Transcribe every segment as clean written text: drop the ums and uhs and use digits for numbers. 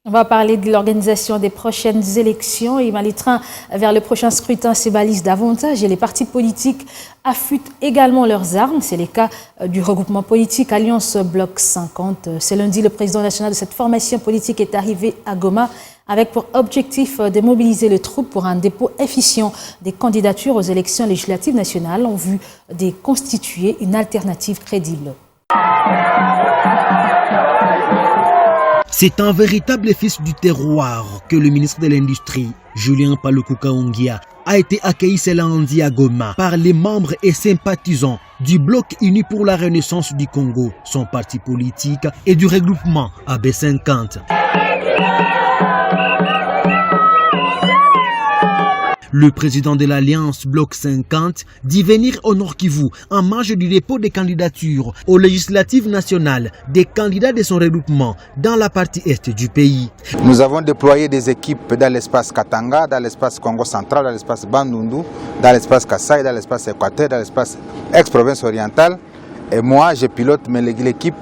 On va parler de l'organisation des prochaines élections. Et les trains vers le prochain scrutin se balisent davantage et les partis politiques affûtent également leurs armes. C'est le cas du regroupement politique Alliance Bloc 50. Ce lundi, le président national de cette formation politique est arrivé à Goma avec pour objectif de mobiliser les troupes pour un dépôt efficient des candidatures aux élections législatives nationales en vue de constituer une alternative crédible. C'est un véritable fils du terroir que le ministre de l'Industrie, Julien Paluku Kahongya, a été accueilli ce lundi à Goma par les membres et sympathisants du Bloc uni pour la renaissance du Congo, son parti politique, et du regroupement AB50. Le président de l'Alliance Bloc 50 dit venir au Nord Kivu en marge du dépôt des candidatures aux législatives nationales des candidats de son regroupement dans la partie est du pays. Nous avons déployé des équipes dans l'espace Katanga, dans l'espace Congo central, dans l'espace Bandundu, dans l'espace Kasaï, dans l'espace Équateur, dans l'espace ex-province orientale. Et moi, je pilote l'équipe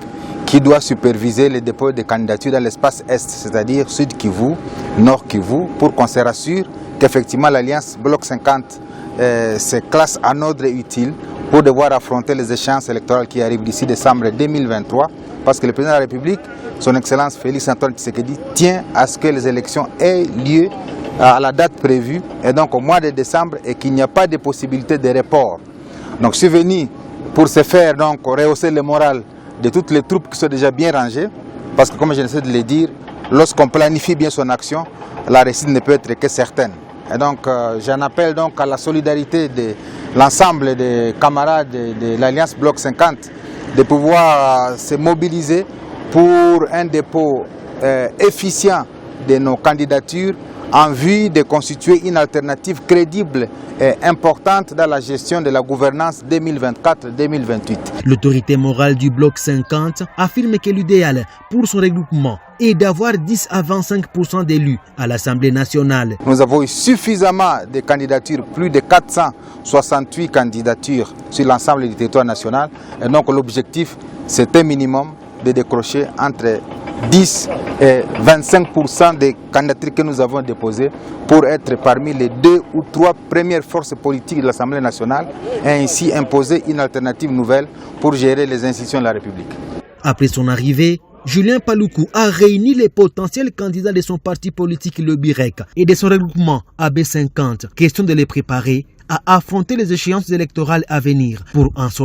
qui doit superviser les dépôts des candidatures dans l'espace Est, c'est-à-dire Sud Kivu, Nord Kivu, pour qu'on se rassure qu'effectivement l'Alliance Bloc 50 se classe en ordre utile pour devoir affronter les échéances électorales qui arrivent d'ici décembre 2023, parce que le président de la République, son Excellence Félix Antoine Tshisekedi, tient à ce que les élections aient lieu à la date prévue, et donc au mois de décembre, et qu'il n'y a pas de possibilité de report. Donc je suis venu pour se faire donc rehausser le moral de toutes les troupes qui sont déjà bien rangées, parce que comme je essaie de le dire, lorsqu'on planifie bien son action, la réussite ne peut être que certaine. Et donc j'en appelle donc à la solidarité de l'ensemble des camarades de l'Alliance Bloc 50 de pouvoir se mobiliser pour un dépôt efficient de nos candidatures en vue de constituer une alternative crédible et importante dans la gestion de la gouvernance 2024-2028. L'autorité morale du Bloc 50 affirme que l'idéal pour son regroupement est d'avoir 10 à 25% d'élus à l'Assemblée nationale. Nous avons eu suffisamment de candidatures, plus de 468 candidatures sur l'ensemble du territoire national. Et donc l'objectif, c'est un minimum de décrocher entre 10 et 25% des candidatures que nous avons déposées pour être parmi les 2 ou 3 premières forces politiques de l'Assemblée nationale et ainsi imposer une alternative nouvelle pour gérer les institutions de la République. Après son arrivée, Julien Paluku a réuni les potentiels candidats de son parti politique le BIREC et de son regroupement AB50. Question de les préparer à affronter les échéances électorales à venir pour en sortir